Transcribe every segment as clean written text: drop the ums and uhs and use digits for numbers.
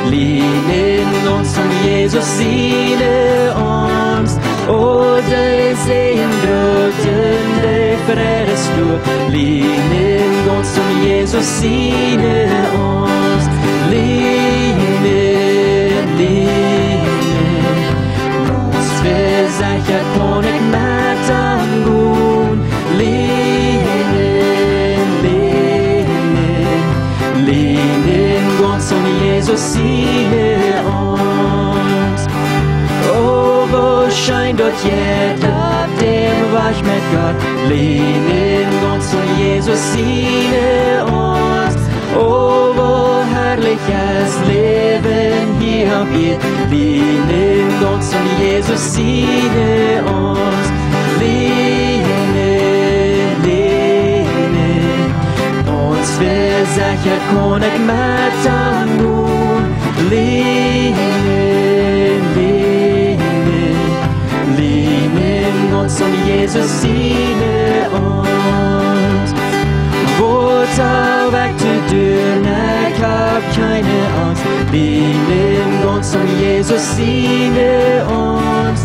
Lehnen uns um Jesus Sine uns. Oder sehen drückten de Fredestuhl. Lehnen uns um Jesus Sine uns. Lehnen, lehnen. Ons verzeker kon ik met aan doen. Lehnen, lehnen. Lehnen uns um Jesus Sine uns. Oh, wo scheint dort jeder, dem war ich mit Gott. Lehnen uns um Jesus Sine uns. Oh, wo herrliches Leben hier wird. Lehnen uns um Jesus Sine uns. Lehnen, lehnen. Ons verzeker kon ik met aan doen. Lehnen, lehnen. Lehnen uns um Jesus Sine uns. Wordt weg te doen, ik heb keine Angst. Lehnen uns um Jesus Sine uns.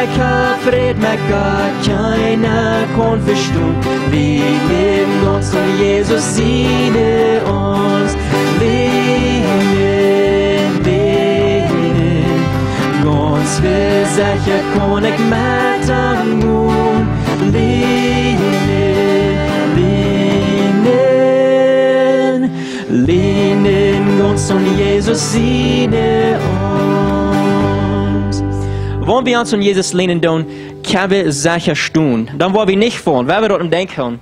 Ik heb vrede met Gott, keiner kon verstehen. Lehnen uns um Jesus Sine uns. Lehnen, lehnen. Ons verzeker kon ik met aan doen. Lehnen, lehnen. Lehnen uns um Jesus Sine uns. Wollen wir uns um Jesus lehnen, dann können wir sicher stehen. Dann wollen wir nicht fahren, weil wir dort denken.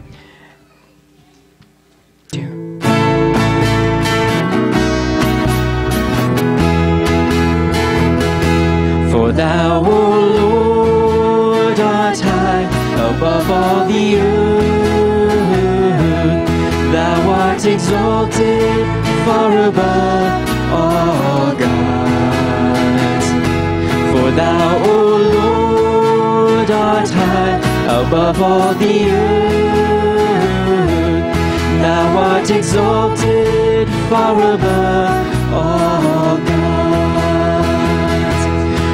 For thou, O Lord, art high above all the earth. Thou art exalted far above all gods. For thou, O Lord, art high above all the earth. Thou art exalted far above all gods.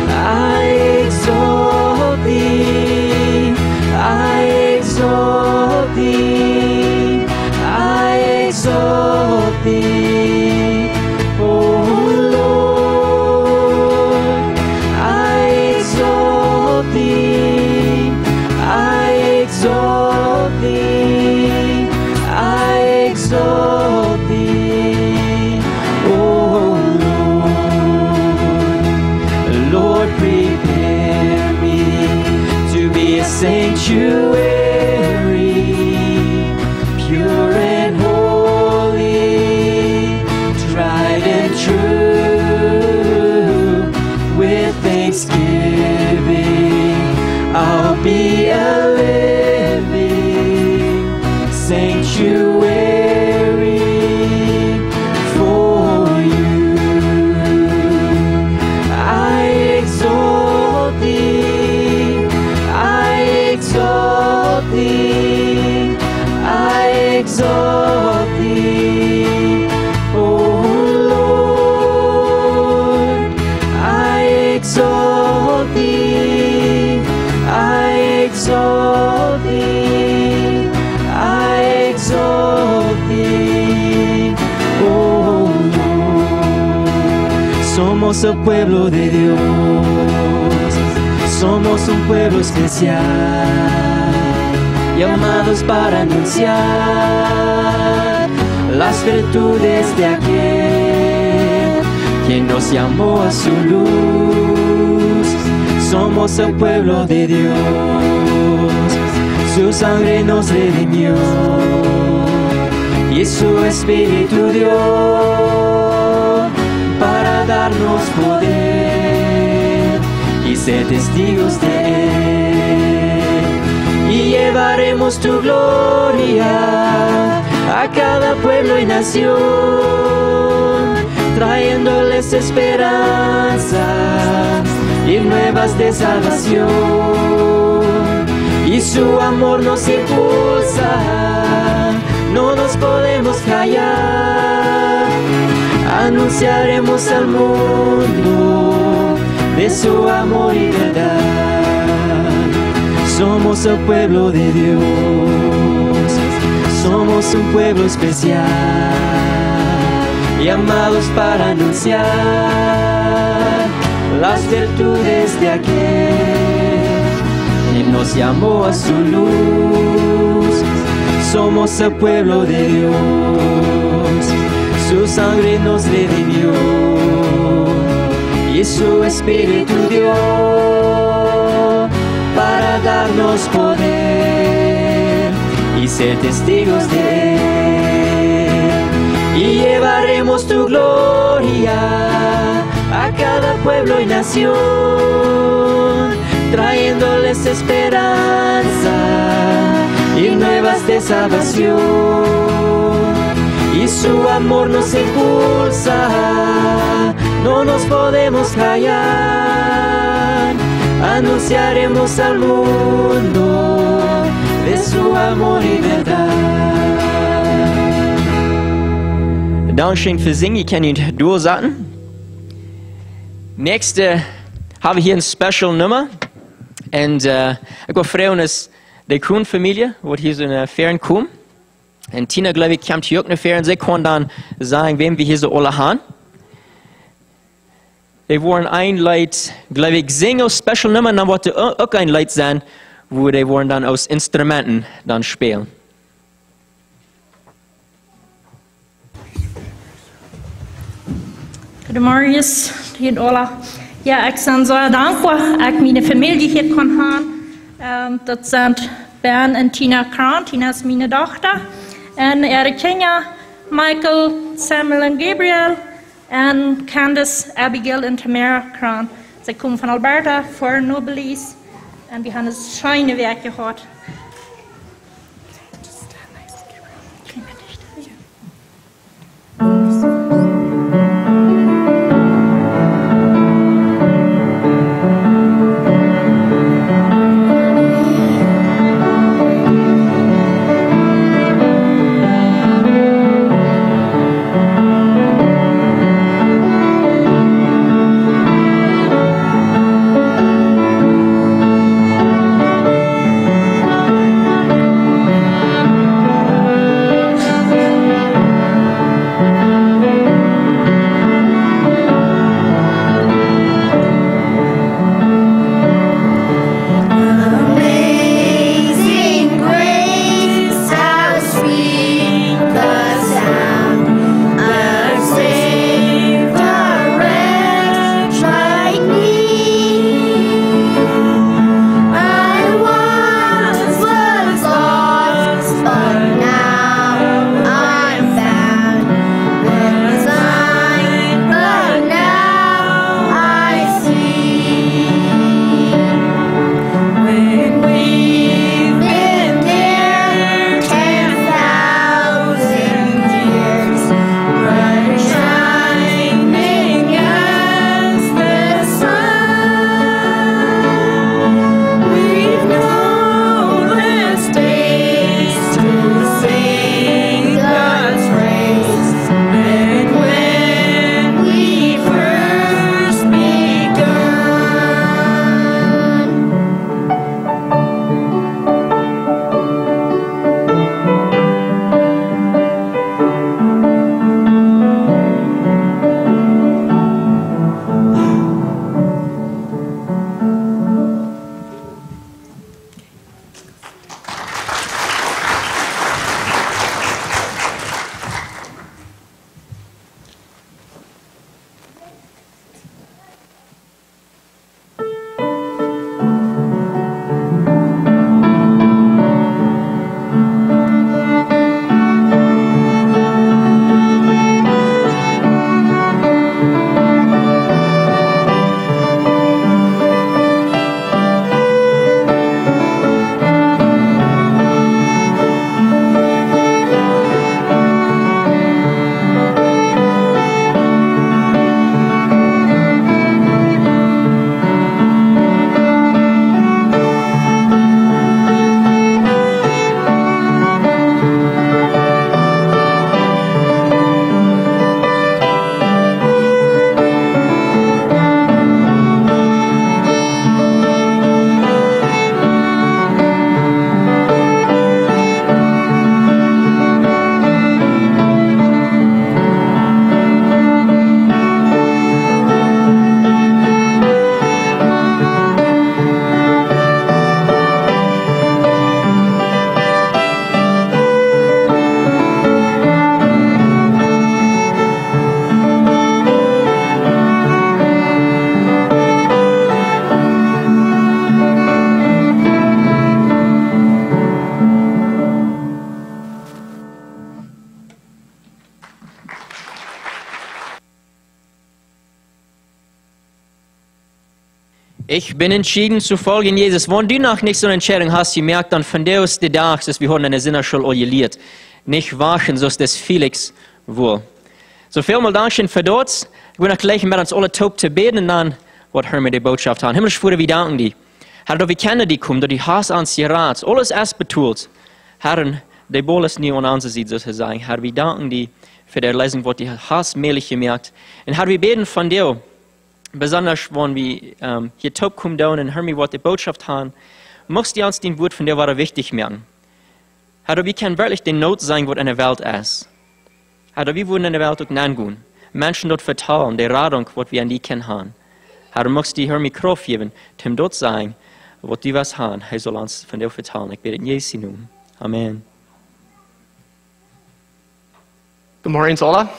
I exalt thee, I exalt thee, I exalt thee, O Lord. I exalt thee, I exalt thee, I exalt thee, O Lord. Lord, prepare me to be a sanctuary, pure and holy, tried and true. With thanksgiving, I'll be a living sanctuary for you. I exalt thee, I exalt thee, I exalt thee, O Lord. I exalt thee, I exalt thee, I exalt thee, O Lord. Somos el pueblo de Dios, somos un pueblo especial, llamados para anunciar las virtudes de aquel quien nos llamó a su luz. Somos el pueblo de Dios, su sangre nos redimió y su espíritu dio para darnos poder y ser testigos de él. Y llevaremos tu gloria a cada pueblo y nación, trayéndoles esperanza y nuevas de salvación. Y su amor nos impulsa, no nos podemos callar. anunciaremos al mundo de su amor y verdad. Somos el pueblo de Dios, somos un pueblo especial, llamados para anunciar las virtudes de aquel que nos llamó a su luz. Somos el pueblo de Dios, su sangre nos redimió y su espíritu dio para darnos poder y ser testigos de Él. Y llevaremos tu gloria a cada pueblo y nación, trayéndoles esperanza y nuevas de salvación. Y su amor nos impulsa, no nos podemos callar. Anunciaremos al mundo de su amor y verdad. Dankeschön für Singen, ich kann ihn durchsagen. Nächste haben wir hier ein Special Nummer. Und ich war freuen, dass die Kuhn-Familie, wo hier so eine Ferien kommt. Und Tina, glaube ich, kommt hier auch eine Ferien. Sie können dann sagen, wem wir hier so alle haben. Die wollen ein Lied, glaube ich, singen aus Special Nummer. Und dann wollte auch ein Lied sein, wo die wollen dann aus Instrumenten dann spielen. Goedemorgen, hier alle. Ja, ik ben zo dankbaar dat ik mijn familie hier kon hebben. Dat zijn Ben en Tina Kraan. Tina is mijn dochter. En Erikina, Michael, Samuel en Gabriel. En Candice, Abigail en Tamara Kraan. Ze komen van Alberta voor Nobelis. En we hebben een schijne werk gehad. Ich bin entschieden zu folgen Jesus. Wenn du noch nicht so eine Entscheidung hast, ihr merkt dann von der aus der Tag, dass wir in der Sinnerschule all gelehrt. Nicht waschen, so ist das Felix wohl. So vielmal Dankeschön für das. Ich will noch gleich mit uns alle taub zu beten und dann wird Herman die Botschaft haben. Himmlisch Vater, wir danken dir. Herr, wir kennen die kommen, die hast uns gerat, alles erst betont. Herr, die Ball ist nie an uns sieht, sozusagen. Herr, wir danken dir für die Lesung, was die hast mählich gemerkt. Und Herr, wir beten von dir, besonders wenn wir hier taub kommen down und hören, was die Botschaft haben, musst du uns den Wort von dir was wichtig merken. Herr, wir können wirklich die Not sein, was in der Welt ist. Herr, wir wollen in der Welt auch nachgehen. Menschen dort vertrauen, die Radung, was wir an die kennen haben. Herr, musst du mir Kraft geben, um dort sein, was du was haben. Er soll uns von dir vertrauen. Ich bete in Jesu Namen. Amen. Guten Morgen alle.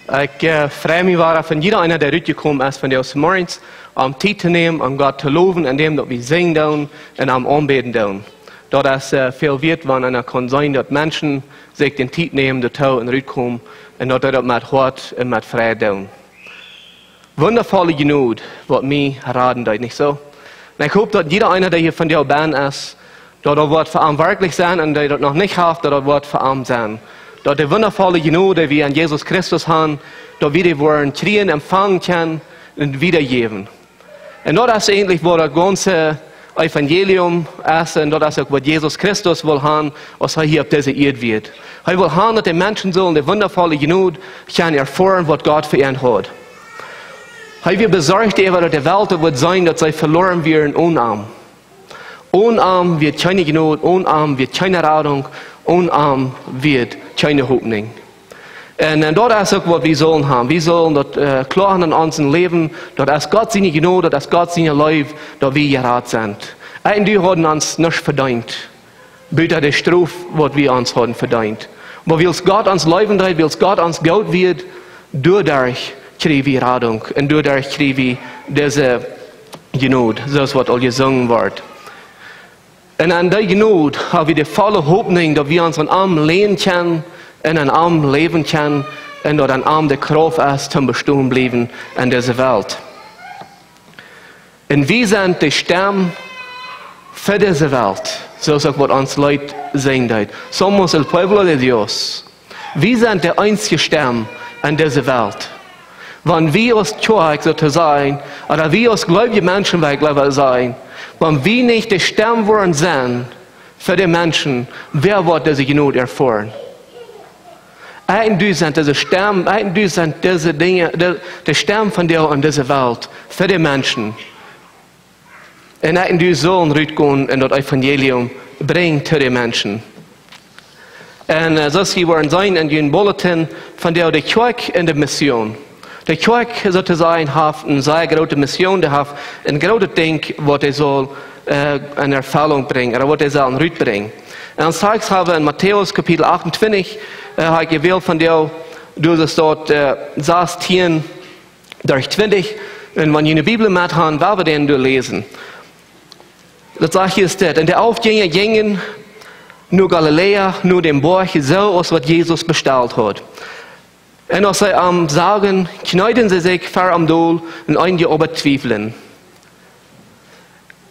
Ich freue mich, von jeder einer, der rausgekommen ist, von dir aus morgens, Zeit zu nehmen, Gott zu loben, indem wir singen und anbeten tun. Dort ist viel wert, wenn einer kann sein, dass Menschen sich den Zeit nehmen, die Tau und rauskommen, und dort das mit Hort und mit Freude tun. Wundervolle Genut, was mich raten, nicht so? Und ich hoffe, dass jeder einer, der hier von dir Band ist, dort wird für ihn wirklich sein und der das noch nicht hat, dort wird für ihn sein. Dort die wundervolle Genut, die wir an Jesus Christus haben, dort wir die wollen kriegen, empfangen können und wiedergeben. Und dort ist eigentlich, wo das ganze Evangelium ist, und dort ist auch, was Jesus Christus will haben, was er hier auf dieser Erde wird. Er will haben, dass die Menschen sollen die wundervolle Genut erfahren, was Gott für ihn hat. Er wird besorgt, dass die Welt wird sein, dass sie verloren werden ohne Arm. Ohne Arm wird keine Genut, ohne Arm wird keine Rettung, ohne Arm wird keine Hoffnung. Und dort ist auch, was wir sollen haben. Wir sollen dort klar in unserem Leben, dort ist Gott seine Genut, dort ist Gott seine Liebe, dass wir gerettet sind. Und die haben uns nicht verdient. Bitte die Strafe, was wir uns haben verdient. Aber weil Gott uns Leben hat, weil Gott uns Geld wird, dadurch kriegen wir Rettung und dadurch kriegen wir diese Genut, das was all gesungen wird. Und an der Genut haben wir die volle Hoffnung, dass wir unseren Arm lehnen können, in einem Arm leben können und dort ein Arm der Kraft ist, zum Bestehen bleiben in dieser Welt. Und wir sind die Stamm für diese Welt, so ist auch, was uns Leute sehen. Somos el pueblo de Dios. Wir sind der einzige Stamm in dieser Welt. Wenn wir als Kjoakj sozusagen, oder wir als gläubige Menschen sein, wenn wir nicht die Stamm wollen sein für die Menschen, wer wird diese Genut erfahren? Eigentlich sind diese Stamm, eigentlich sind diese Dinge, der Stamm von dir in dieser Welt für die Menschen. Und eigentlich sollen rausgehen und das Evangelium bringen zu den Menschen. Und so sie wollen sein in den Bulletin von der Kjoakj in der Mission. Der Kjoakj sozusagen hat eine sehr große Mission, der hat ein großes Ding, was er soll in Erfüllung bringen, oder was er soll rausbringen. Und als Tages haben wir in Matthäus Kapitel 28, habe ich gewählt von dir, du das dort sagst, 10 durch 20, und wenn ihr eine Bibel mit haben, werden wir den lesen. Das sagt hier ist das, und der Aufgänger gingen nur Galiläa, nur dem Berg, so als was Jesus bestellt hat. Und als sie am Sagen, kneiden sie sich vor am Dol und einige aber zweifeln.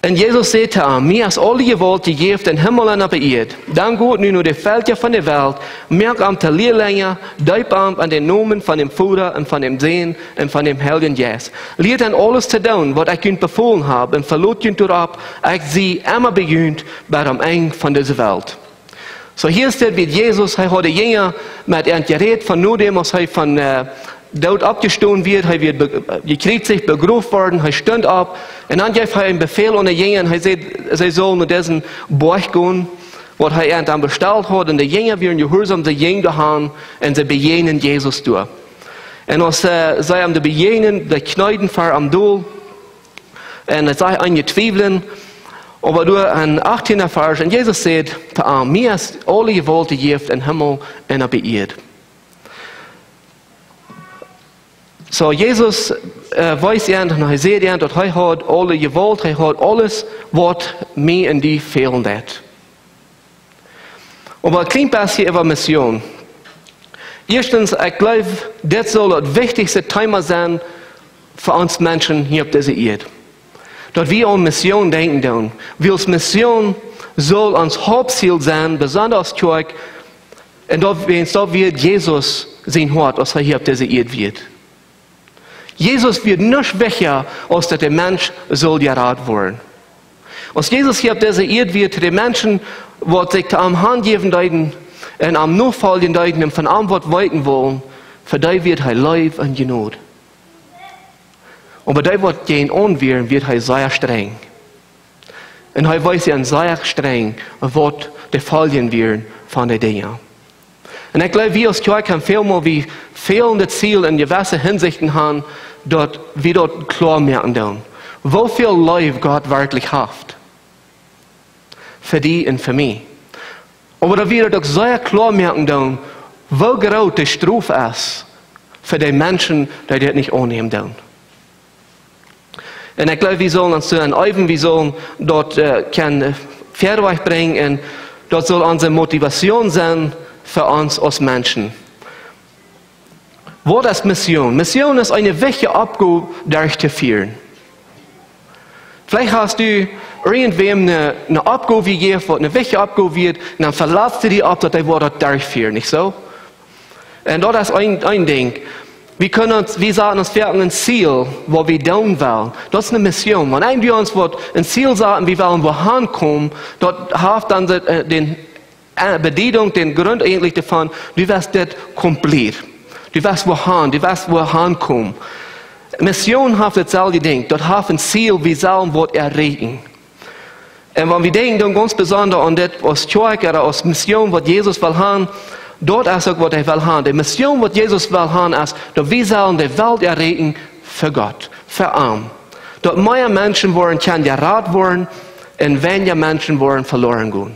Und Jesus sagte ihm, mir ist alle Gewalt gegeben, den Himmel und auf der Erde. Dann geht nun die Völker von der Welt, merkt am der Lehrlinge, deupt an den Namen von dem Vater und von dem Sohn und von dem Heiligen Geist. Lehrt an alles zu tun, was ich ihnen befohlen habe, und verlot ihnen darauf, ich sie immer beginnt bei dem Ende von dieser Welt. So hier steht, wie Jesus, er hat die Jünger mit einem Gerät von nur dem, was er von dort abgestoßen wird, er wird gekriegt sich begraben worden, er stund ab, und dann gibt er einen Befehl an die Jünger, und er sagt, sie sollen in diesen Berg gehen, was er dann bestellt hat, und die Jünger werden gehorsam, sie gehen dahin, und sie bejenen Jesus durch. Und als sie am bejenen, die kneiden vor am Dol, und es sei einige Zweifeln, aber durch ein 18er Vers, und Jesus sagt, mir ist alle Gewalt gegeben im Himmel und auf der Erde. So Jesus weiß und er sieht dass er hat alle Gewalt, er hat alles, was mir und die fehlen wird. Aber ein klein bisschen über Mission. Erstens, ich glaube, das soll das wichtigste Thema sein für uns Menschen hier auf dieser Erde. dass wir an Mission denken tun. Weil Mission soll uns Hauptziel sein, besonders Kirche, und dort wird Jesus sein Hort, als hier auf dieser Erde wird. Jesus wird nicht schwächer, als dass der Mensch soll gerat werden. Als Jesus hier auf dieser Erde wird, die Menschen, die sich am Hand geben deuten, und am Nachfolgen deuten, und von allem was weiten wollen, für die wird er Leib und Genot. Und bei dem, was gehen anwirren, wird er sehr streng. Und er weiß ja sehr streng, was die Folgen werden von den Dingen. Und ich glaube, wir als Kirche haben vielmal wie fehlende Ziele in gewissen Hinsichten haben, dort wir dort klar merken dürfen. Wo viel Leib Gott wirklich hat. Für die und für mich. Aber da wir doch sehr klar merken dürfen, wo groß die Strafe ist für die Menschen, die das nicht annehmen dürfen. Und ich glaube, wir sollen uns zu üben, wir sollen dort kein Pferdeweg bringen und dort soll unsere Motivation sein für uns als Menschen. Was ist Mission? Mission ist eine wichtige Aufgabe, durchzuführen. Vielleicht hast du irgendwem eine Aufgabe gegeben, die eine wichtige Aufgabe wird, und dann verlässt du die ab, dass die Worte durchführen, nicht so? Und das ist ein Ding. Wir sagen uns, wir haben ein Ziel, wo wir tun wollen. Das ist eine Mission. Wenn wir uns ein Ziel sagen, wir wollen wohin kommen, dort hat dann die Bedienung, den Grund eigentlich davon, du wirst das komplett. Du wirst wohin kommen. Mission hat dasselbe Ding. Dort hat ein Ziel, wir sollen was erreichen. Und wenn wir denken dann ganz besonders an das als Kirche oder als Mission, was Jesus will haben, dort ist auch, was er will haben. Die Mission, was Jesus will haben, ist, dass wir sollen die Welt erreichen für Gott, für Arm. Dort mehr Menschen wollen, können gerat werden, und weniger Menschen wollen verloren gehen.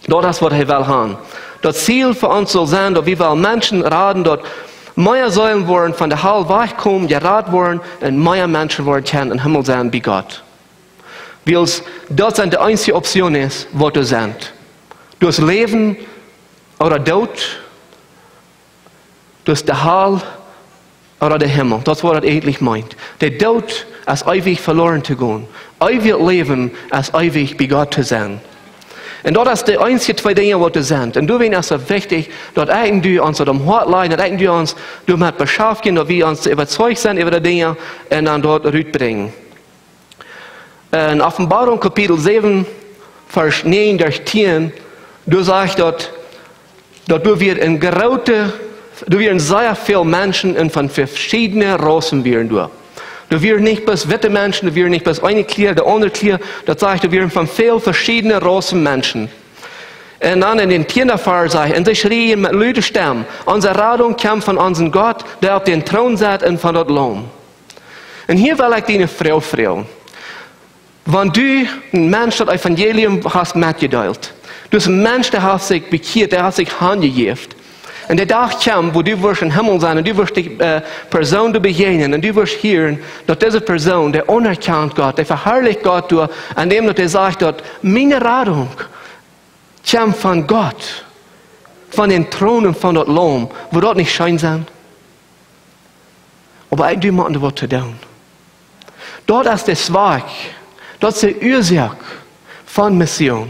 Dort ist, was er will haben. Das Ziel für uns soll sein, dass wir Menschen raten, dort mehr sollen wollen von der Hölle wegkommen, gerat werden, und mehr Menschen wollen können im Himmel sein wie Gott. Weil das die einzige Option ist, wo du sind. Durch Leben oder Tod, durch die Hölle oder der Himmel. Das ist, was er eigentlich meint. Der Tod ist ewig verloren zu gehen. Ewig Leben ist ewig bei Gott zu sein. Und das ist die einzigen zwei Dinge, die du sind. Und du ist es wichtig, dass du uns am Hort leiden, dass du uns damit beschäftigen, dass wir uns überzeugt sind über die Dinge und dann dort rüberbringen. In Offenbarung Kapitel 7, Vers 9 durch 10, du sagst dort, dass du wirst sehr viele Menschen und von verschiedenen Rassen werden du. Du wirst nicht bis witte Menschen, du wirst nicht bis eine Klier, der andere Klier, das sagt, du wirst von vielen verschiedenen Rassen Menschen. Und dann in den 10. Vers sagt, und sie schrien mit lauter Stimme, unsere Rettung kommt von unserem Gott, der auf den Thron sitzt und von dort Lohn. Und hier will ich dir eine Frau fragen. Wenn du ein Mensch das Evangelium hast mitgeteilt, du bist ein Mensch, der hat sich bekehrt, der hat sich hingegeben. Und der Tag kommt, wo du wirst im Himmel sein und du wirst die Person begegnen und du wirst hören, dass diese Person, der unerkannt Gott, der verherrlicht Gott durch, an dem er sagt, dass meine Rettung kommt von Gott, von den Thronen von dort Lohn, wo dort nicht schein sind. Aber ich tue was zu tun. Dort ist der Zweig, dort ist die Ursache von Mission.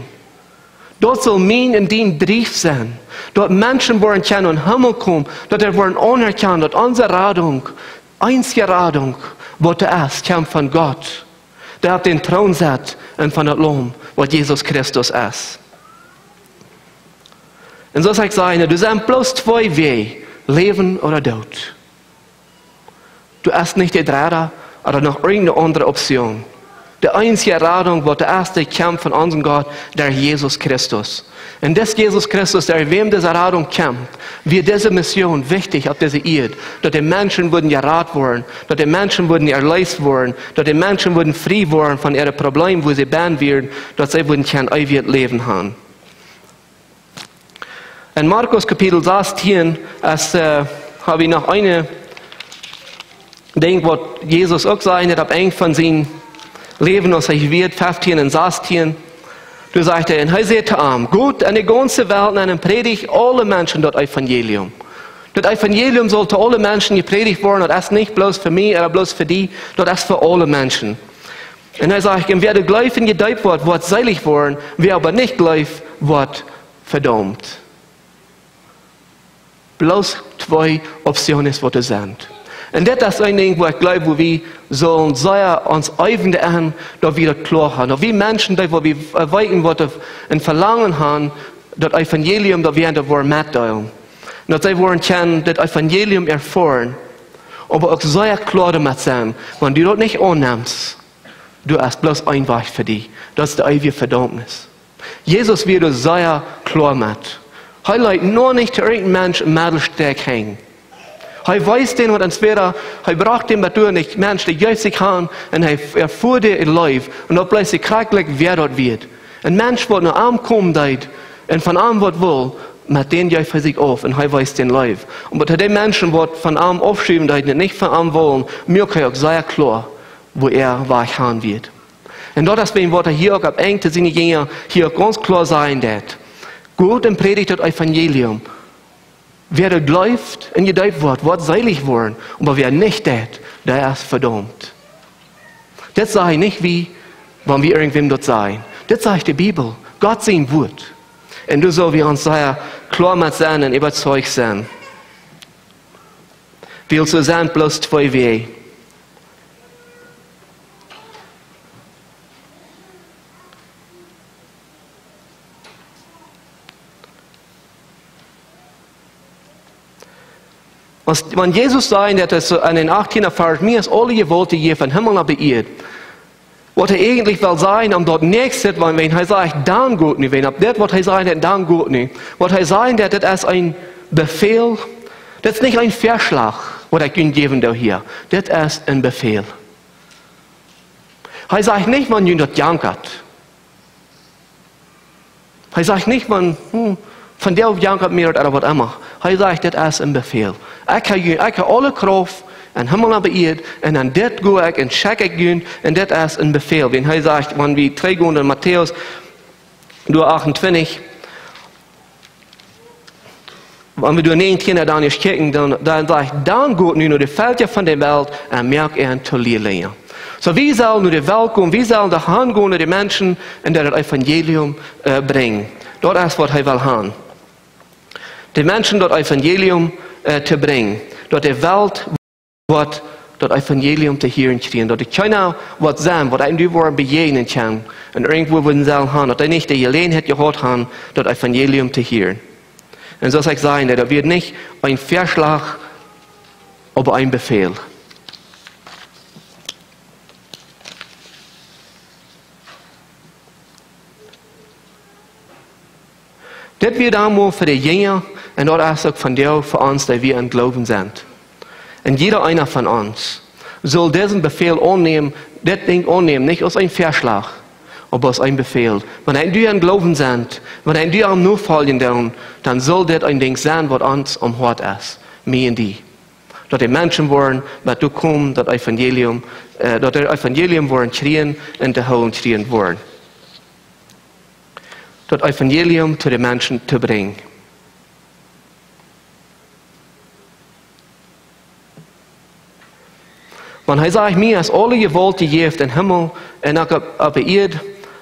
Dort soll mein und dein Brief sein. Dort Menschen wollen können in den Himmel kommen, dort wollen anerkennen, dass unsere Rettung, einzige Rettung, was da ist, kommt von Gott, der auf den Thron sitzt und von der Lohn, was Jesus Christus ist. Und so sage ich sagen, du sind bloß zwei Wege, Leben oder Tod. Du hast nicht die dritte oder noch irgendeine andere Option. Die einzige Rettung, was der erste kommt von unserem Gott, der Jesus Christus. Und das Jesus Christus, der wem diese Rettung kommt, wird diese Mission wichtig auf dieser Erde, dass die Menschen würden gerat werden, dass die Menschen würden erlöst werden, dass die Menschen würden frei werden von ihren Problemen, wo sie sein werden, dass sie würden kein ewiges Leben haben. In Markus Kapitel 16 habe ich noch eine Ding, was Jesus auch gesagt hat, ein von seinen Leben, als ich wird, 15 und 16. Du sagst, und er sagt zu ihm, gut, an die ganze Welt, und predigt alle Menschen das Evangelium. Das Evangelium sollte alle Menschen gepredigt werden, das ist nicht bloß für mich oder bloß für die, das ist für alle Menschen. Und er sagt, wer der Glauben gedeiht wird selig worden, wer aber nicht glaubt, wird verdammt. Bloß zwei Optionen, was es sind. Und das ist ein Ding, wo ich glaube, wo wir sollen sehr uns eigene an, dass wir das klar haben. Dass wir Menschen, wo wir erweiten, was ein Verlangen haben, das Evangelium, das wir mitteilen. Dass sie wollen können, das Evangelium erfahren, aber auch sehr klar damit sein, wenn du das nicht annimmst, du hast bloß ein Weg für dich. Das ist die ewige Verdammnis. Jesus wird das sehr klar mit. Er leitet nur nicht zu irgendeinem Menschen im Mittelsteg hängen. Er weiß den, was entweder, er braucht den Natur nicht, Mensch, der gibt sich an, und er erfuhr dir in Leib, und dann bleibt sich krank, wer dort wird. Ein Mensch, der nach Arm kommen deit, und von Arm was will, mit denen gibt er sich auf, und er weiß den Leib. Und bei den Menschen, die von Arm aufschieben deit, und nicht von Arm wollen, mir kann auch sehr klar, wo wach haben wird. Und dort ist beim Wort hier auch ab eng zu seine Jünger hier ganz klar sein, dass gut und predigt das Evangelium. Wer das läuft und gedeiht wird selig worden. Aber wer nicht das, der ist verdammt. Das sage ich nicht, wie, wenn wir irgendwem dort sein. Das sagt die Bibel. Gott sein Wort. Und du sollst wir uns sehr klar mit sein und überzeugt sein. Wir so sind bloß zwei Wege. Wenn Jesus sagt, dass an den 18. Vers, mir ist alle Gewalt hier von Himmel nach Erde, was er eigentlich will sagen, um dort nächstes, wenn er sagt, dann gut nicht, wenn ab das, was er sagt, dann gut nicht, was er sagt, das ist ein Befehl, das ist nicht ein Verschlag, was ich Ihnen geben will hier, das ist ein Befehl. Er sagt nicht, wenn ihr das jankert. Er sagt nicht, wenn, von der jankert mir oder was immer. Er sagt, das ist ein Befehl. Ich habe alle Kraft an Himmel und Erde und an das gehe ich und check ich gehen und das ist ein Befehl. Wenn er sagt, wenn wir trägen in Matthäus 28, wenn wir durch 19 dann nicht kicken, dann sagt er, dann geht nur die Felder von der Welt und merkt ein Tolierlein. So wie sollen nur die Welt kommen, wie sollen die Hand gehen, die Menschen und das Evangelium bringen. Das ist, was er will haben. Die Menschen das Evangelium zu bringen. Dort die Welt wird das Evangelium zu hören kriegen. Dort die keiner wird sein, was einem die Worte begegnen kann. Und irgendwo würden sie haben, dass nicht die Gelegenheit gehabt haben, das Evangelium zu hören. Und so soll ich sagen, das wird nicht ein Verschlag, aber ein Befehl. Das wird einmal für die Jünger und das ist auch von dir für uns, die wir im Glauben sind. Und jeder einer von uns soll diesen Befehl annehmen, das Ding annehmen, nicht als ein Verschlag, aber als ein Befehl. Wenn du im Glauben sind, wenn du am Nachfolgen dann soll das ein Ding sein, was uns am Hort ist, mir und die. Dass die Menschen wollen, dass du kommst, das Evangelium wollen kriegen und die Holen kriegen wollen. Das Evangelium zu den Menschen zu bringen. Wenn er sagt, mir ist alle Gewalt gegeben im Himmel und auf der Erde,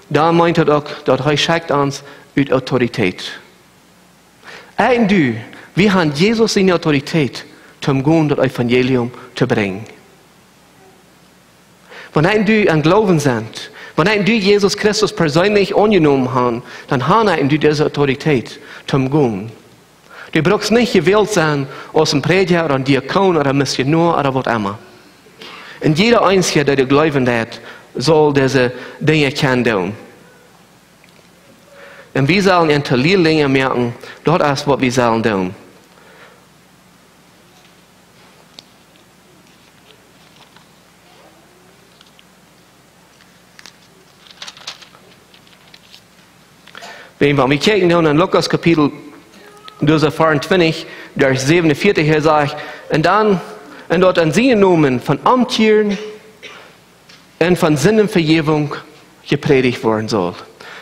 dann meint er auch, dass er schickt uns mit Autorität. Und du, wir haben Jesus in Autorität, um das Evangelium zu bringen. Wenn du an Glauben sind, wenn du Jesus Christus persönlich angenommen hast, dann hast du diese Autorität zum Gehen. Du brauchst nicht gewählt sein als ein Prediger oder ein Diakon oder ein Missionar oder was immer. Und jeder Einzige, der glauben hat, soll diese Dinge tun. Und wir sollen in der Lehrlinge merken, das ist, was wir sollen tun. Wenn wir kijken in Lukas Kapitel 24, Vers 47, hier sagt, und dort an sie genommen von Amtieren und von Sinnenvergebung gepredigt worden soll.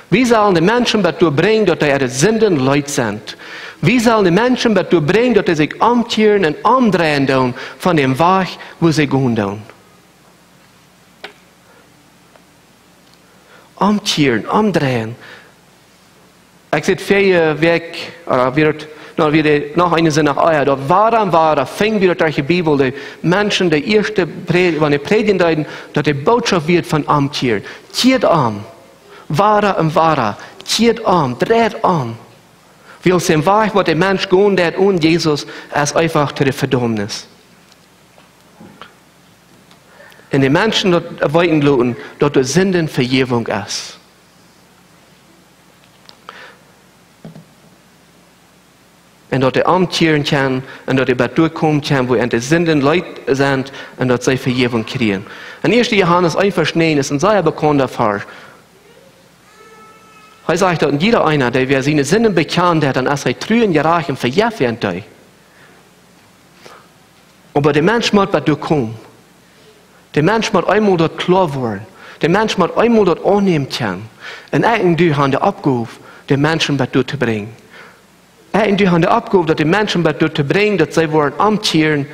Wie sollen die Menschen dazu bringen, dass ihre Sünden Leute sind? Wie sollen die Menschen dazu bringen, dass sie sich umkehren und umdrehen von dem Weg, wo sie gehen? Umkehren, umdrehen. Ich sehe viele weg, oder wird noch eine Sinn nach euch. Da war, fängt wieder durch die Bibel, die Menschen, die erste, wenn die predigen, dass die Botschaft wird von Umkehren. Kehrt um. Wahrer, kehrt um, dreht um. Wie aus dem Weg, wo der Mensch gehen wird und Jesus, als einfach zu der Verdammnis. Und die Menschen dort weiten lassen, dort die Sündenvergebung ist. Und dort die umkehren kann, und dort die durchkommen kann, wo die Sünden Leute sind, und dort sie Vergebung kriegen. Und 1. Johannes 1, Vers 9 ist ein sehr bekannter Vers. Er sagt, dass jeder einer, der seine Sünden bekannt hat, dann ist er trüben gerecht und verjährt werden. Aber der Mensch muss dort kommen. Der Mensch muss einmal dort klar werden. Der Mensch muss einmal dort annehmen können. Und irgendwie haben die Abgabe, den Menschen dort zu bringen. Irgendwie haben die Abgabe, dass die Menschen dort zu bringen, dass sie wollen umkehren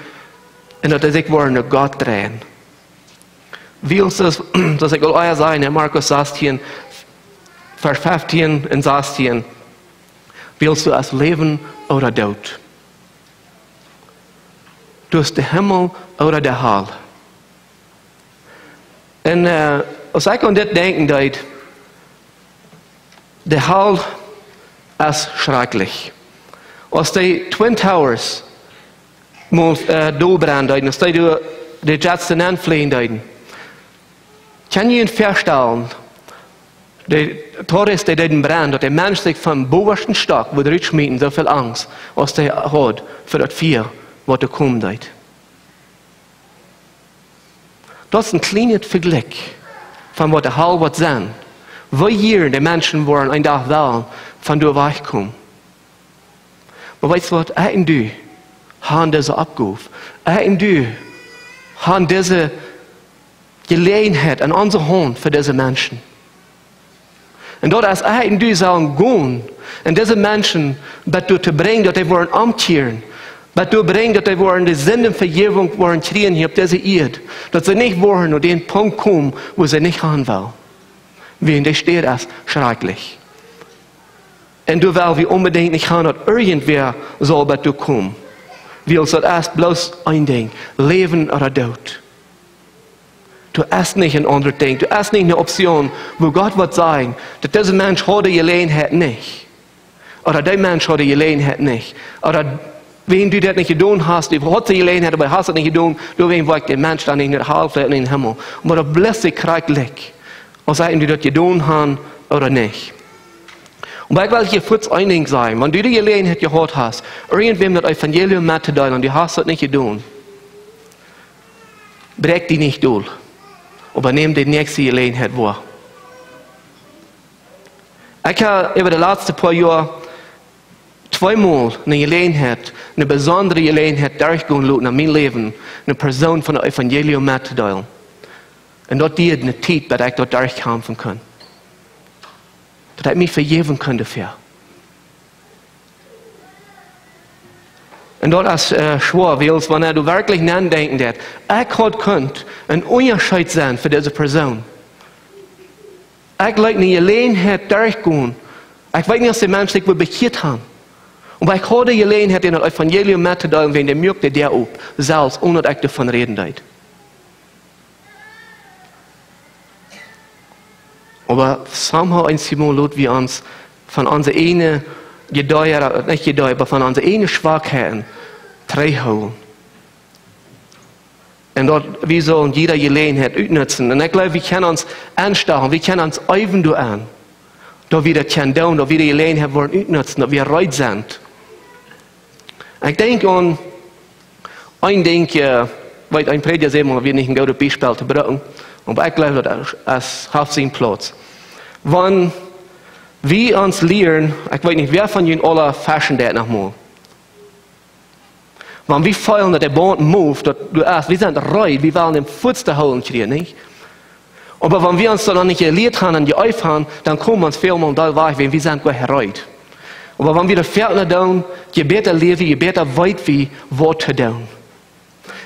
und dass sie sich wollen nach Gott drehen. Wie uns das, dass ich euch sagen, in Markus 16, Vers 15 und 16, willst du als Leben oder Tod? Du hast den Himmel oder der Hölle. Und als ich an das denken, dass der Hölle ist schrecklich. Als die Twin Towers durchbrennen, als die Jets anfliegen, kann ich Ihnen feststellen, die Touristen, die brennen, dass der Mensch sich vom obersten Stock, wo die schmieden, so viel Angst, als der hat, für das Vier, was da kommt. Das ist ein kleines Vergleich von was der Hall wird sein. Wie hier die Menschen wollen ein Tag wählen, von der wegkommen. Aber weißt du was? Und du haben diese Abgabe. Und du haben diese Gelegenheit an unserer Hand für diese Menschen. Und dort als und du sollen gehen, und diese Menschen dazu zu bringen, dass sie wollen umkehren, dazu bringen, dass sie wollen die Sündenvergebung wollen kriegen hier auf dieser Erde, dass sie nicht wollen und den Punkt kommen, wo sie nicht haben wollen. Wie in der steht das schrecklich. Und du willst wie unbedingt nicht haben, dass irgendwer soll dazu kommen. Wie uns das erst bloß ein Ding, Leben oder Tod. Du hast nicht ein anderes Ding. Du hast nicht eine Option, wo Gott wird sagen, dass dieser Mensch hat die Gelegenheit nicht. Oder der Mensch hat die Gelegenheit nicht. Oder wenn du das nicht getan hast, du hast die Gelegenheit, aber hast es nicht getan, du wirst der Mensch dann in der Halbwelt in den Himmel. Aber der Blessing kriegt Licht. Und sagen die das getan haben oder nicht. Und ich will hier kurz ein Ding sagen. Wenn du die Gelegenheit gehabt hast, irgendwem das Evangelium mitzuteilen und du hast das nicht getan, brech die nicht durch. Aber nimm die nächste Gelegenheit wahr. Ich habe über die letzten paar Jahre zweimal eine Gelegenheit, eine besondere Gelegenheit durchgehen lassen in meinem Leben, eine Person von dem Evangelium mitzuteilen. Und dort die eine Zeit, dass ich dort durchkämpfen kann. Dass ich mich vergeben kann dafür. Und dort als schwor willst, wenn du wirklich nachdenken wirst, ich könnte ein Unterschied sein für diese Person. Ich will eine Gelegenheit durchgehen. Ich weiß nicht, dass die Menschen sich bekehrt haben. Und ich habe die Gelegenheit, in das Evangelium mitzuteilen, wenn der möchte der auf, selbst ohne dass ich davon reden darf. Aber somehow ein Simon lot wir uns von unserer eine Gedeihe, nicht Gedeihe, aber von unseren eine Schwachheiten treffen. Und dort, wir sollen jeder Gelegenheit utnutzen. Und ich glaube, wir können uns anstauchen, wir können uns üben an. Da wir das können tun, da wir die Gelegenheit wollen utnutzen, da wir reut sind. Ich denke an ein Ding, weil ein Prediger sagt, man wird nicht ein gutes Beispiel zu bringen. Aber ich glaube, das hat seinen Platz. Wenn wir uns lernen, ich weiß nicht, wer von Ihnen alle fashion das nochmal. Wenn wir fühlen, dass der Band move, dass du erst, wir sind reut, wir wollen den Fuß zu holen kriegen, nicht? Aber wenn wir uns dann nicht gelehrt haben und geäuft haben, dann kommen wir uns vielmal da weg, wenn wir sind gut hereut. Aber wenn wir das Pferd tun, je besser leben, je besser weit wie was zu tun.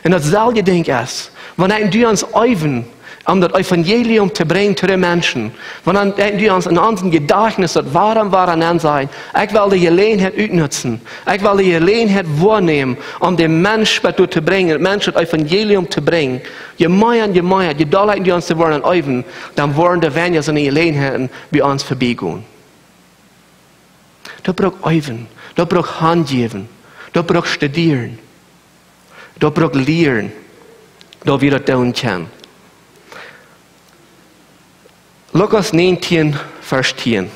Und dasselbe Ding ist, wenn du uns äufen, um das Evangelium zu bringen zu den Menschen, wenn du uns in unserem Gedächtnis das wahren ansehen, ich will die Gelegenheit utnutzen, ich will die Gelegenheit wahrnehmen, um den Menschen zu bringen, den Menschen das Evangelium zu bringen. Je mehr, je doller die uns zu wollen äufen, dann wollen die weniger so eine Gelegenheiten bei uns vorbeigehen. Da braucht äufen, da braucht Handgeben, da braucht studieren, da braucht lehren, da wir das tun können. Lukas 19, Vers 10.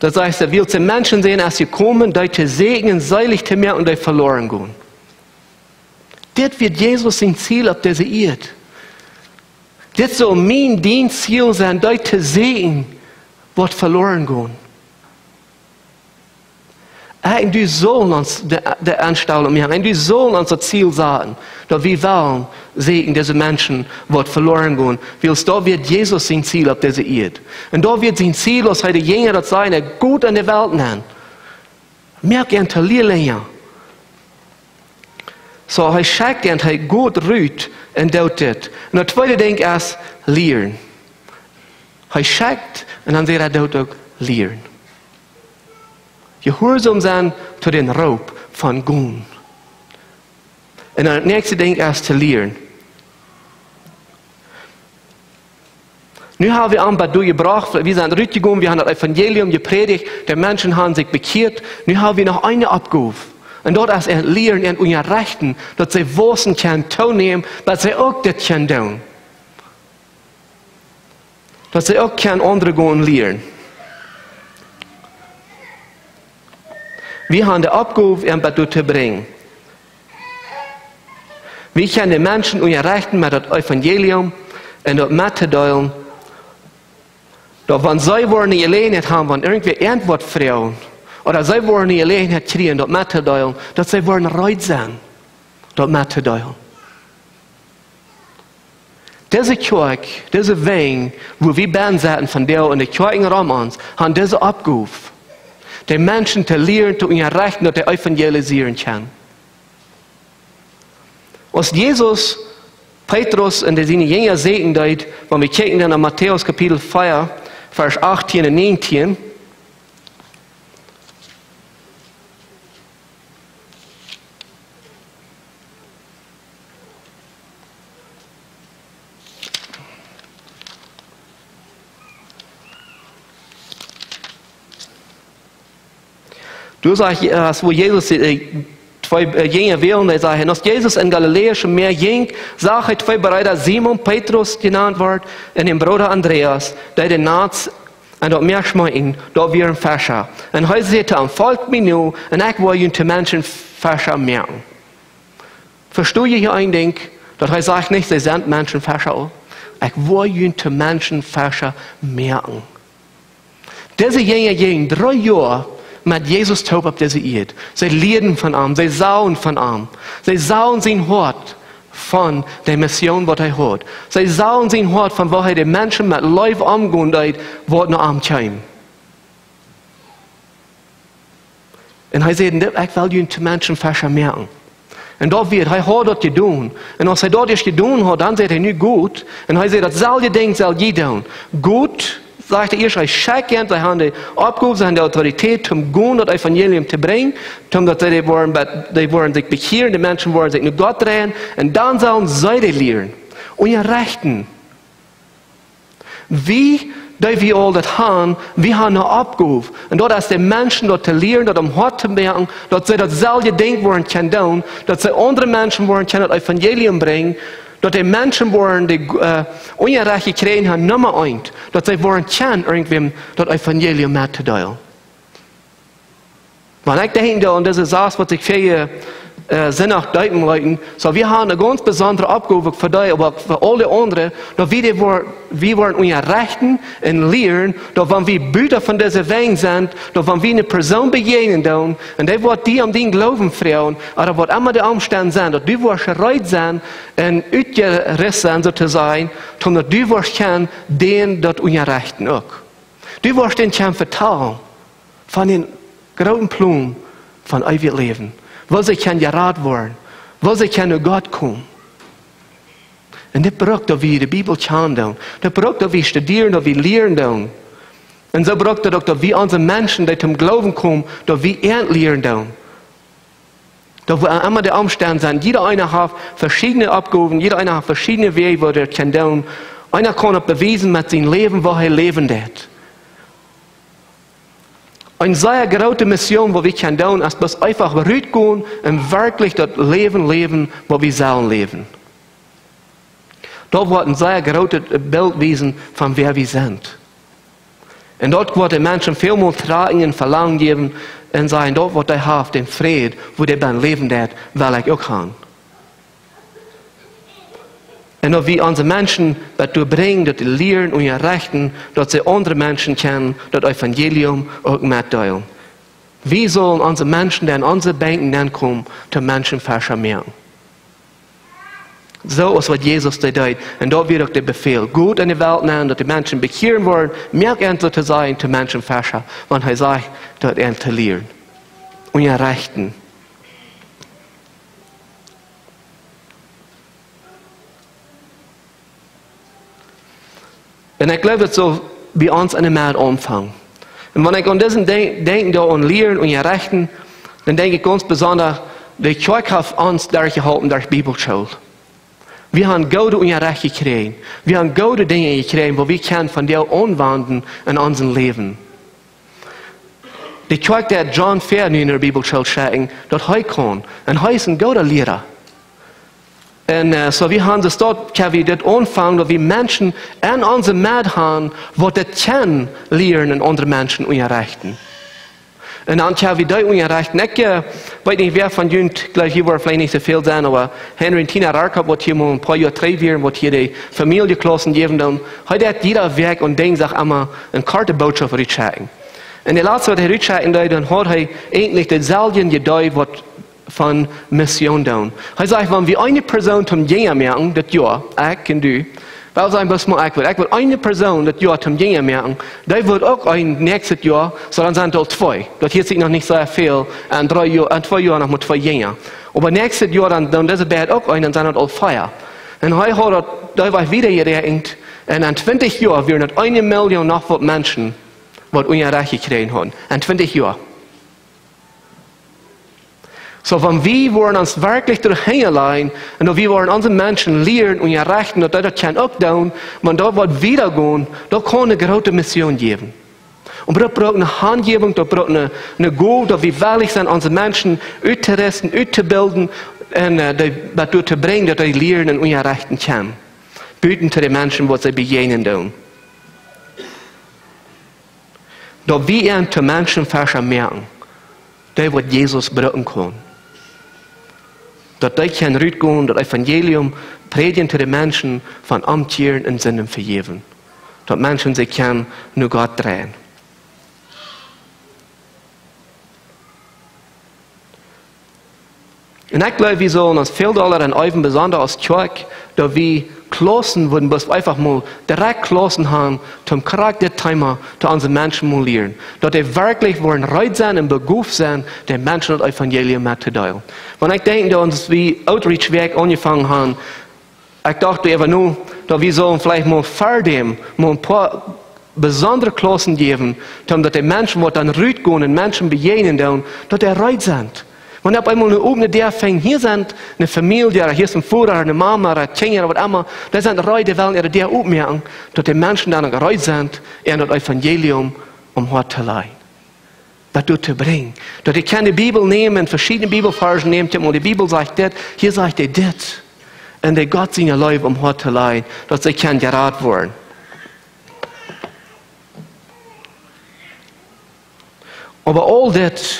Das heißt, er will zu Menschen sehen, als sie kommen, die zu segnen, seilig zu mehr und die verloren gehen. Das wird Jesus sein Ziel auf dieser Erde. Das soll mein Dienstziel sein, die zu segnen, wird verloren gehen. Und du sollst uns die Anstellung machen, und du sollst uns das Ziel sagen, dass wir wollen sehen, diese Menschen wird verloren gehen. Weil da wird Jesus sein Ziel auf dieser Erde. Und da wird sein Ziel, dass er die Jünger das sein, gut an der Welt nennen. Mehr gern zu lernen. So, er schickt und er gut ruht und tut das. Und das zweite Ding ist, lernen. Er schickt und dann sagt er dort auch lernen. Gehorsam sein zu den Raub von Gun. Und das nächste Ding ist zu lernen. Nu haben wir einfach durchgebracht, wir sind durchgegangen, wir haben das Evangelium gepredigt, die Menschen haben sich bekehrt. Nu haben wir noch eine Abgabe. Und dort ist er lernen und ihr Rechten, dass sie wissen können, teilnehmen, dass sie auch das können tun. Dass sie auch kein andere gehen lernen. Wir haben die Aufgabe, etwas zu bringen. Wir können die Menschen unterrichten mit dem Evangelium und das mitzuteilen, dass wenn sie eine Gelegenheit haben, wenn irgendwie Antwort fragen, oder sie eine Gelegenheit kriegen, das mitzuteilen, dass sie bereit sind, das mitzuteilen. Diese Kirche, diese Weg, wo wir Bandseiten von der und der Kirche in Romans, haben diese Aufgabe, die Menschen zu lehren, zu unterrichten und zu evangelisieren können. Was Jesus, Petrus und seine Jünger sehen, wenn wir gucken dann an Matthäus Kapitel 4, Vers 18 und 19, du sagst, wo Jesus zwei Jünger wählen, die sagen, als Jesus in Galiläischen Meer ging, sah er zwei Brüder, Simon, Petrus genannt wird, und den Bruder Andreas, die den Nachts und das Meer schmecken, da wir ein Fischer. Und er sagte, folgt mir nur, und ich will ihn zu Menschen Fischer merken. Verstehe ich hier ein Ding, dass er sagt nicht, sie sind Menschenfischer. Ich will ihn zu Menschenfischer merken. Diese Jünger gingen 3 Jahre mit Jesus taub auf dieser Erde. Sie lehrten von ihm, sie sahen von ihm. Sie sahen sein Hort von der Mission, was er hat. Sie sahen sein Hort von, wo er die Menschen mit Leib umgehen hat, was noch am kam. Und er sagte, ich will ihn zu Menschenfischer merken. Und da wird, er hat das getan. Und als er das getan hat, dann sagt er nicht gut. Und er sagt, dasselbe Ding soll je tun. Gut, sagt er, ich schicke, sie haben die Aufgabe, sie haben die Autorität, um gehen, das Evangelium zu bringen, dass sie wollen sich bekehren, die Menschen wollen sich mit Gott drehen, und dann sollen sie die lehren. Und ihr Rechten. Wie wir all das haben, wir haben eine Aufgabe. Und dort ist die Menschen dort zu lehren, dort am Hort zu merken, dass sie dasselbe Ding wollen können, dass sie andere Menschen wollen können, das Evangelium bringen, dass die Menschen wollen, die Unrecht gekriegt haben, Nummer 1, dass sie wollen können, irgendwem das Evangelium mitzuteilen. Wenn ich dahin und das ist das, was ich für sind auch deuten Leuten. So, wir haben eine ganz besondere Aufgabe für dich, aber für alle anderen, dass wir wollen unser Rechten und lehren, dass wenn wir Brüder von dieser Welt sind, dass wenn wir eine Person begegnen tun, und die wird die den Glauben fragen, oder wird immer die Umstände sein, dass du wirst bereit sein, und ausgerissen zu sein, dass du wirst kennen, den, dass unser Rechten auch. Du wirst den vertrauen, von den großen Blumen von ewig Leben. Weil sie gerat werden, weil sie zu Gott kommen. Und das braucht, dass wir die Bibel kennen, das braucht, dass wir studieren, dass wir lernen. Und so braucht es auch, dass wir unsere Menschen, die zum Glauben kommen, dass wir lernen. Dass wir immer die Umstände sind. Jeder einer hat verschiedene Aufgaben, jeder einer hat verschiedene Wege, wo er kann tun. Einer kann auch beweisen mit seinem Leben, wo er leben wird. Eine sehr große Mission, die wir tun können, ist, dass einfach rausgehen und wirklich das Leben, wo wir sollen leben. Dort wird ein sehr großes Bild wiesen, von wer wir sind. Und dort wird den Menschen viel mehr tragen und Verlangen geben und sagen, dort wird er haben den Frieden, wo der beim Leben wird, weil ich auch haben. Und dass wir unsere Menschen dazu bringen, dass sie lernen und ihre Rechten, dass sie andere Menschen kennen, das Evangelium auch mitteilen. Wie sollen unsere Menschen, die in unsere Bänken ankommen, die Menschen verschammern? So ist, was Jesus da tut. Und dort wird auch der Befehl, gut in die Welt nehmen, dass die Menschen bekehren wollen, mehr endlich zu sein, die Menschen verschammern. Wenn er sagt, dass er zu lernen. Und ihre Rechten. Und ich glaube, das so bei uns an dem Markt anfangen. Und wenn ich an diesen denke, da an Lehren und ihre Rechten, dann denke ich ganz besonders, die Kirche hat uns durchgehalten durch die Bibelschule. Wir haben gute und ihre Rechte gekriegt. Wir haben gute Dinge gekriegt, wo wir können von der anwenden in unserem Leben. Die Kirche, der John Fair in der Bibelschule schicken, dort kann. Und er ist ein guter Lehrer. Und so wir haben das dort, kann wir das anfangen, dass wir Menschen in unserem Mad haben, die das können lernen in andere Menschen und ihre Rechten. Und dann kann wir das und ihre Rechten. Ich weiß nicht, wer von Ihnen, gleich hier war vielleicht nicht so viel sein, aber Henry und Tina Arka, was hier mal ein paar Jahre treiben, was hier die Familienklassen geben, dann hat jeder Weg und denkt sich immer eine Kartebotschaft für die Schatten. Und der letzte, was er rückschatten, dann hat er eigentlich dasselbe gedeutet, was von Mission tun. Er sagt, wenn wir eine Person zum Jünger merken, das ja, ich und du, weil sagen, was ich will eine Person, das ja zum Jünger merken, der wird auch ein nächstes Jahr, so dann sind es 2. Das hier sieht noch nicht so viel, an 2 Jahren noch mit 2 Jünger. Aber nächstes Jahr, dann das ist auch ein, dann sind es 4. Und er hat, da war wieder gedacht, und an 20 Jahren werden es 1 Million noch Menschen, die unser Recht gekriegt haben. An 20 Jahren. So, wenn wir wollen uns wirklich durchhängen und wir wollen unsere Menschen lernen und ihre Rechten, und das kann auch tun, wenn da wird wiedergehen, da kann eine große Mission geben. Und das braucht eine Handgebung, das braucht eine Goal, dass wir wirklich sind, unsere Menschen auszutesten, auszubilden und dazu zu bringen, dass sie lernen und ihre Rechten können. Bieten zu den Menschen, was sie begegnen tun. Dass wir an die Menschen merken, das wird Jesus brauchen können. Dass die können rausgehen, das Evangelium predigen zu den Menschen von Umkehren und Sünden vergeben. Dass Menschen sich können nur Gott drehen. Und ich glaube, wir sollen uns viel doller an Eufen, besonders als Kirche, dass wir Klassen würden, was einfach mal direkt Klassen haben, zum Charakterthema, zu unseren Menschen mal lernen. Dass die wirklich wollen reit sein und Beruf sein, den Menschen das Evangelium mitzuteilen. Wenn ich denke, dass uns wie Outreach-Werk angefangen haben, ich dachte einfach nur, dass wir sollen vielleicht mal vor dem mal ein paar besondere Klassen geben, damit die Menschen, die dann rausgehen und Menschen begegnen, dass die reit sind. Wenn auf einmal eine Obene der fängt, hier sind eine Familie, hier ist ein Vater, eine Mama, eine Kinder, was immer, da sind Leute, die wollen ihre der aufmerken, dass die Menschen dann gereut sind, in das Evangelium Hort zu leiden. Dazu zu bringen. Dass die keine Bibel nehmen, verschiedene Bibelversen nehmen, und die Bibel sagt das, hier sagt er das. Und der Gott seine Leib Hort zu leiden, dass sie kann gerat werden. Aber all das,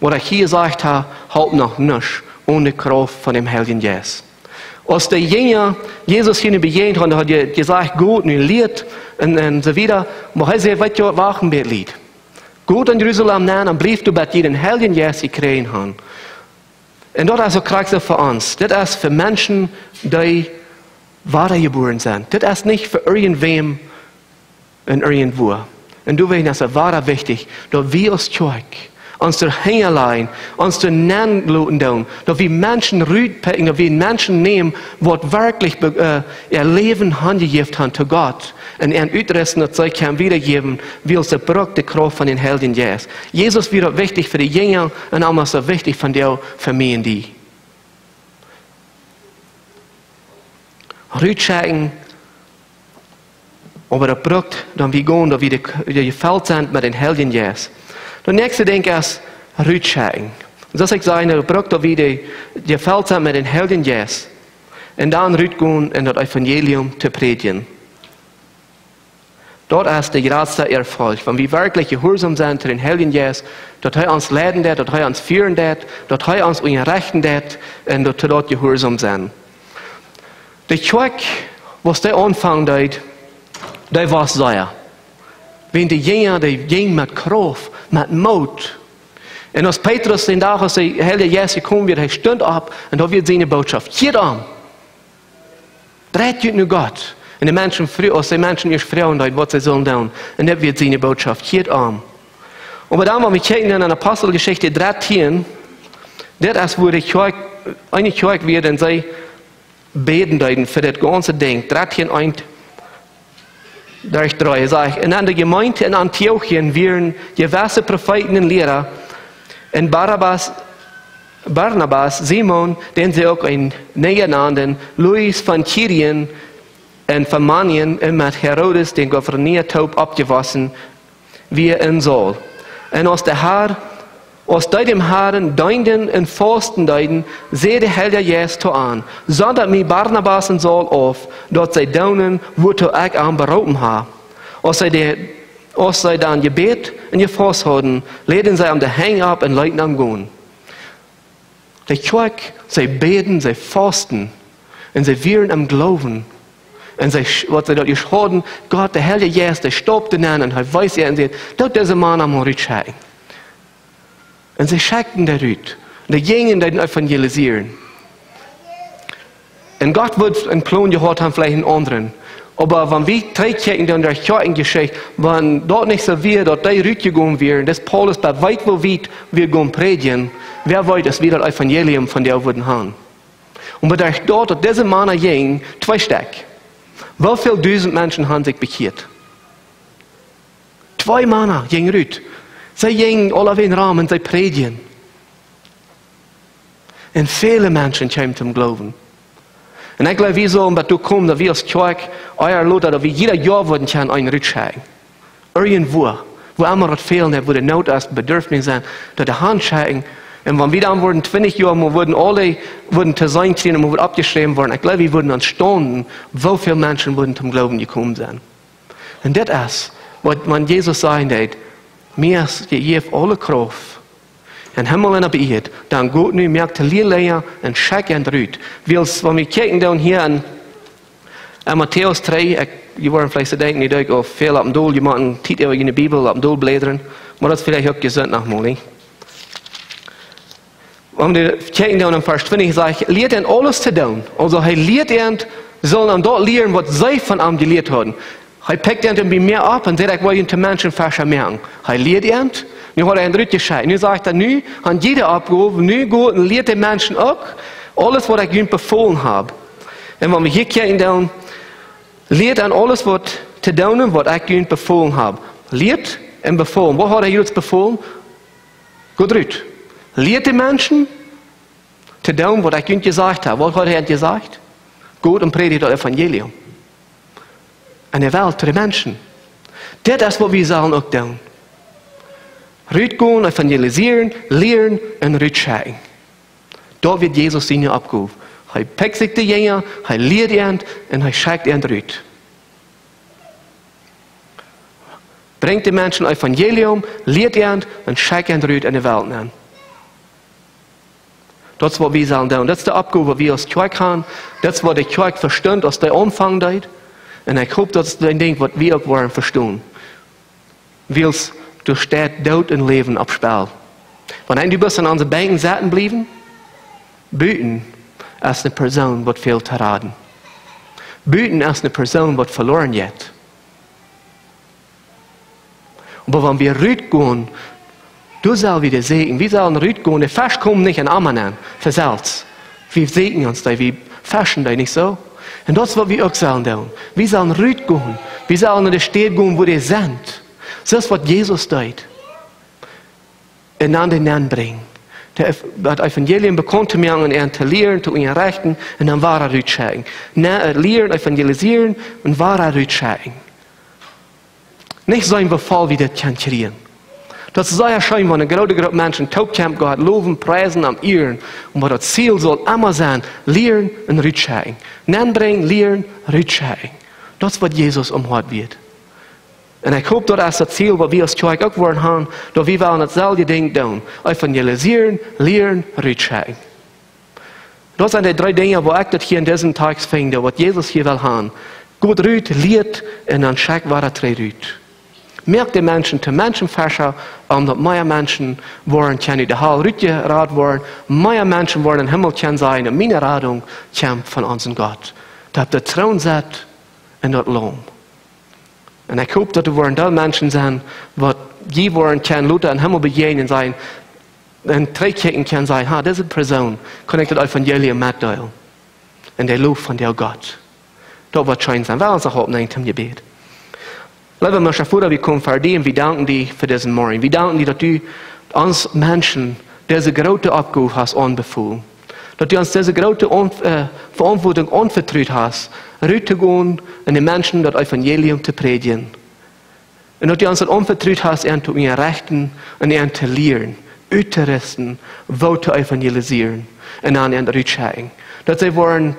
was ich hier gesagt habe, halt noch nicht, ohne Kraft von dem Heiligen Geist. Als die Jünger Jesus hier begegnet haben, hat er gesagt, gut, nun lied und so wieder, aber er sagt, was ihr wachen wird, lied. Gut in Jerusalem nein, und blieb du bei dir den Heiligen Geist gekriegt haben. Und das ist so krass für uns. Das ist für Menschen, die wahre geboren sind. Das ist nicht für irgendwem und irgendwo. Und du weißt, das ist wahre wichtig, dass wir als Kirche uns der Hängerlein, uns der Nennluten tun, dass wir Menschen rütpicken, dass wir Menschen nehmen, die wirklich ihr Leben handgegeben haben zu Gott. Und ihren Utresten der Zeit kann wiedergeben, wie es der Bruch der Kraft von den Heiligen Geist. Jesus wird wichtig für die Jünger und auch so wichtig von dir, für mich und die. Rütschecken, aber der Bruch, dann wir gehen, dass wir gefällt sind mit den Heiligen Geist. Der nächste Ding ist Rütschecken. Das ich sage, der Bruch, dass wir gefällt sind mit den Heiligen Geist. Und dann rütgehen und das Evangelium zu predigen. Dort ist der größte Erfolg. Wenn wir wirklich gehorsam sind zu den Heiligen Geist, dass er uns leiten wird, dass er uns führen wird, dass er uns unterrichten wird und dass wir dort gehorsam sind. Die Kirche, was der anfangen hat, der war sehr. Wenn die Jünger, die gingen mit Kraft, mit Mut. Und als Petrus den Tag, als der Heilige Geist gekommen wird, er stund ab und da wird seine Botschaft. Hier an. Dreht ihr nur Gott. Und die Menschen, als die Menschen erst fragen, was sie sollen tun. Und das wird seine Botschaft. Hier an. Und dann, wenn wir kicken in Apostelgeschichte 13, das ist, wo die Kirche, eine Kirche wird, und sie beten für das ganze Ding. 13, durch 3, sage ich. Und an der Gemeinde in Antiochien wären gewisse Propheten und Lehrer, und Barnabas, Simon, den sie auch einen Näher nannten, Louis von Kyrien und von Manien, und mit Herodes, den Gouverneur, taub abgewaschen, wie er in soll. Und aus dem Herren deunden und Fasten deuten, sehe der Heilige Geist an, sondern mir Barnabas und Saul auf, dort sie daunen, wo ich am berauben habe. Als sie dann Gebet und Gefasst haben, leden sie am der Hang ab und leiten am Gehen. Die Kirche, sie beten, sie fasten, und sie wären am Glauben. Und sie, was sie dort geschaut, Gott, der Heilige Geist, der stoppt den an, und er weiß ja, und sie, dort dieser Mann am Rütschein. Und sie schickten der Rüt. Und die gingen den evangelisieren. Und Gott wird einen Plan gehabt haben, vielleicht einen anderen. Aber wenn wir trägchen in der Kirchengeschichte, wenn dort nicht so wird, dort die Rüt gegangen wären, dass Paulus bei weit wo weit wir gehen predigen, wer weiß, dass wir das Evangelium von der würden haben. Und bei dort, dass diese Männer gingen, 2 Stück. Wie viele 1000 Menschen haben sich bekehrt? 2 Männer gingen Rüt. Sie gingen alle auf den Raum und sie predigen. Und viele Menschen kommen zum Glauben. Und ich glaube, wir sollen dazu kommen, dass wir als Kirche, euer Leute, dass wir jeder Jahr würden können, einen Rutschschein. Irgendwo, wo immer das fehlen hat, wo die Not ist, Bedürfnis sind, dass die Hand scheiden. Und wenn wir dann wurden 20 Jahre, wir würden alle zu sein kriegen und wir würden abgeschrieben worden. Ich glaube, wir würden dann staunen, wie viele Menschen würden zum Glauben gekommen sein. Und das ist, was man Jesus sagen hat, mir gibt alle Kraft. En Himmel en op Erde. Dan gaat nu merkt te leren en schijk en druid. Wenn wir kijken dan hier in Matthäus 3, je worden vielleicht denken, dat ik of veel op een doel, je moet een titel in de Bibel op een doel bladeren. Maar dat is vielleicht ook gezond nogmaals. Wenn wir kijken dan in Vers 20, sagt leert en alles te doen. Also hij leert en, sollen dan dort leren, wat zij van hem geleerd hadden. Hij pickt en bij meer op en zegt, ik wil je te mensen verschmerken. Hij leert en, nu hat een druk gescheiden. Nu sagt nu, aan jeder opgave, nu gaat en leert de mensen ook, alles wat ik hun bevolen heb. En wenn wir hier kijken dan, leert aan alles wat te doen, wat ik hun bevolen heb. Leert en bevolen. Wat hat ons bevolen? Goed uit. Leert de mensen te doen, wat ik hun gezegd heb. Wat hat hij gezegd? Goed en predigt het evangelium. En de Welt, de mensen. Dat is wat we zullen ook doen. Rütgehen, evangelisieren, lehren und rütscheiden. Dort wird Jesus seine abgerufen. Er pickt sich die Jünger, er lehrt ihn und er schickt ihn rüt. Bringt die Menschen Evangelium, lehrt ihn und schickt ihn rüt in die Welt an. Das ist, was wir sollen tun. Das ist die Abgabe, die wir als Kirche haben. Das ist, was die Kirche versteht, aus der Anfang dort. Und ich hoffe, das ist ein Ding, was wir auch wollen verstehen. Weil du steht Tod und Leben auf Spiel. Wenn du bist an unseren Bänken sitzen bleiben, Büten ist eine Person, die viel zu raten. Büten ist eine Person, die verloren geht. Aber wenn wir rausgehen, du sollst wieder sehen, wir sollen rausgehen, der Fisch kommt nicht in Ammanen, für selbst. Wir sehen uns da, wir fischen da nicht so. Und das ist, was wir auch sollen tun. Wir sollen rausgehen, wir sollen in die Städte gehen, wo die sind. Das ist, was Jesus tut. Einander hineinbringen. Das Evangelium bekommt mir und er zu lehren, zu ihnen rechten und dann war er rausschicken. Lehren, evangelisieren und war er rausschicken. Nicht so ein Befall, wie das kann kriegen. Das ist sehr schön, wenn eine große Gruppe Menschen Taubcamp Gott loben, preisen, am Ehren. Und was das Ziel soll immer sein, lehren und rausschicken. Hineinbringen, lehren, rausschicken. Das ist, was Jesus umhört wird. Und ich hoffe, das ist das Ziel, was wir als Kirche auch wollen haben, dass wir wollen dasselbe Ding tun. Evangelisieren, lehren, rausschicken. Das sind die 3 Dinge, wo ich das hier in diesem Tag finde, was Jesus hier will haben. Gut rüht, lehrt und dann schickt, was er rüht. Merkt die Menschen zu Menschenfäscher, dass mehr Menschen wollen, die die Hall rütgerat wollen, mehr Menschen wollen im Himmel sein, und meine Radung kommt von unserem Gott. Da habt ihr Trauen satt und das Lohn. Und ich hoffe, dass wir da Menschen sind, die wollen, Luther im Himmel begegnen sein, und trägkicken können sagen, diese Person kann ich das Evangelium mitteilen. Und der Lob von der Gott. Das wird schön sein. Wir uns auch aufnehmen zum Gebet. Lieber Moshe, wir kommen vor dir und wir danken dir für diesen Morgen. Wir danken dir, dass du uns Menschen diese große Aufgabe hast anbefohlen. Dass du uns diese große Verantwortung anvertraut hast, rauszugehen und den Menschen das Evangelium zu predigen. Und dass du uns das anvertraut hast, ihnen zu rechten und ihnen zu lehren, auszurüsten, wo zu evangelisieren und an ihnen rausschicken. Dass sie wollen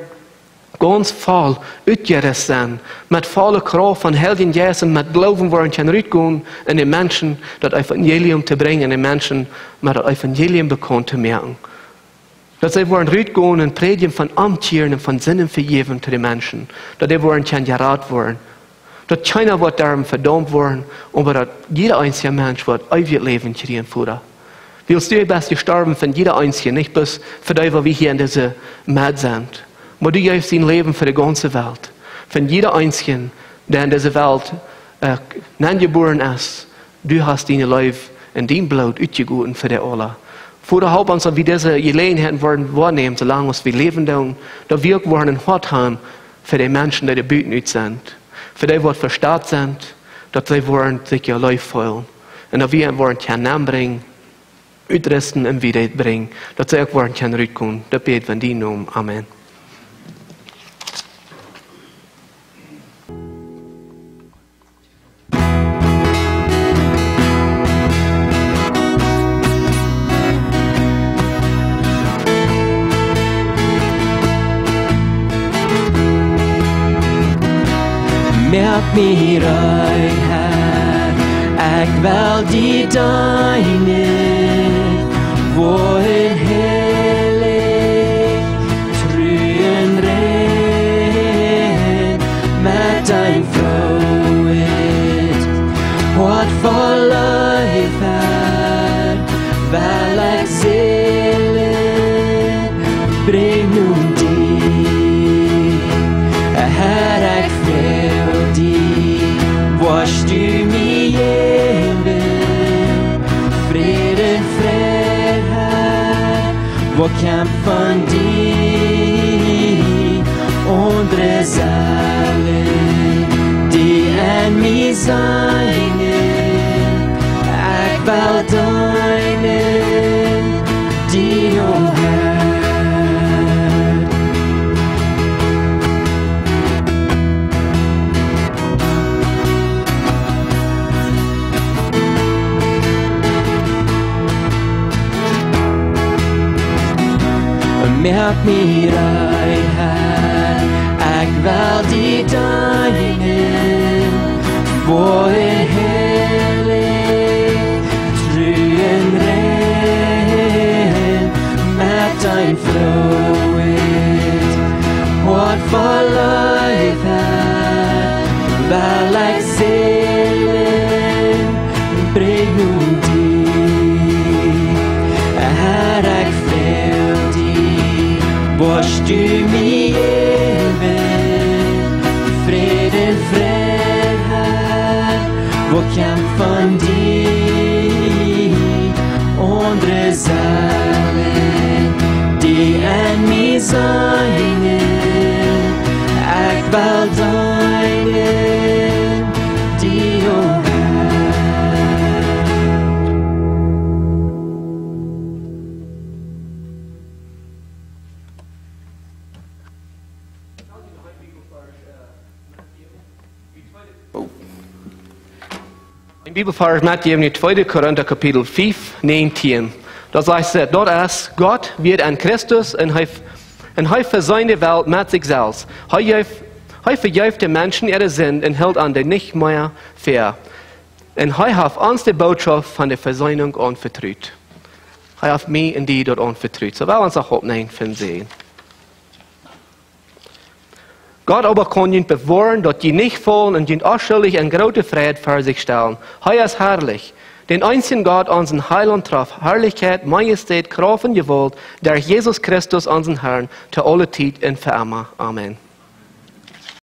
ganz voll ausgerüstet sein, mit voller Kraft von Heiligen Geist und mit Glauben wollen können rausgehen und den Menschen das Evangelium zu bringen, den Menschen mit das Evangelium bekannt zu machen. Dass sie wollen rausgehen und predigen von Amtieren und von Sinnen vergeben zu den Menschen. Dass sie wollen können gerat werden. Dass keiner wird darum verdammt werden, aber dass jeder einzelne Mensch wird ewig Leben kriegen, Vater. Willst du best gestorben von jeder Einzelne, nicht bloß für die, die wir hier in dieser Welt sind. Aber du gibst dein Leben für die ganze Welt. Von jeder Einzelnen, der in dieser Welt geboren ist, du hast dein Leben in dein Blut ausgegossen für die alle. Vater, help uns, dass wir diese Gelegenheiten wahrnehmen, solange wir leben, dass wir auch ein Hort haben für die Menschen, die Büten aus sind. Für die, die verstaat sind, dass sie sich ihr Leben fühlen. Und dass wir einen Namen bringen, ausrüsten und wiederbringen, dass sie auch rückkommen. Das beten wir in deinem Namen. Amen. Merk mir ein Herr, ich will die deine, wohin herrlich, trüen rein, mit dein Freude, Wort voll Leib, weil ich Seele, bring nun die, Herr, ich wasch du mir Leben, Frieden, Freiheit, wo kämpft von dir, unsere Seele, die an mir seine, ich will deine, die umhört. Merk mir ein Herr, ich will die deinen, wohin herrlich, trüen rein, mit dein In Bibelvers mitgeben in 2. Korinther Kapitel 5, 19. Das heißt, dort ist Gott wird an Christus und hij für seine Welt mit sich selbst. Hij vergeeft den Menschen ihre Sinn und hält an der nicht mehr fair. Und hij hat uns die Botschaft von der Versöhnung anvertraut. Hij hat mich und die dort anvertraut. So wollen wir uns auch aufnehmen von sehen. Gott aber kann ihn bewahren, dass die nicht fallen und ihn ausschuldig und große Friede vor sich stellen. Er ist herrlich. Den einzigen Gott, unseren Heiland, traf Herrlichkeit, Majestät, Kraft und Gewalt, der Jesus Christus, unseren Herrn, zu aller Zeit und für immer. Amen.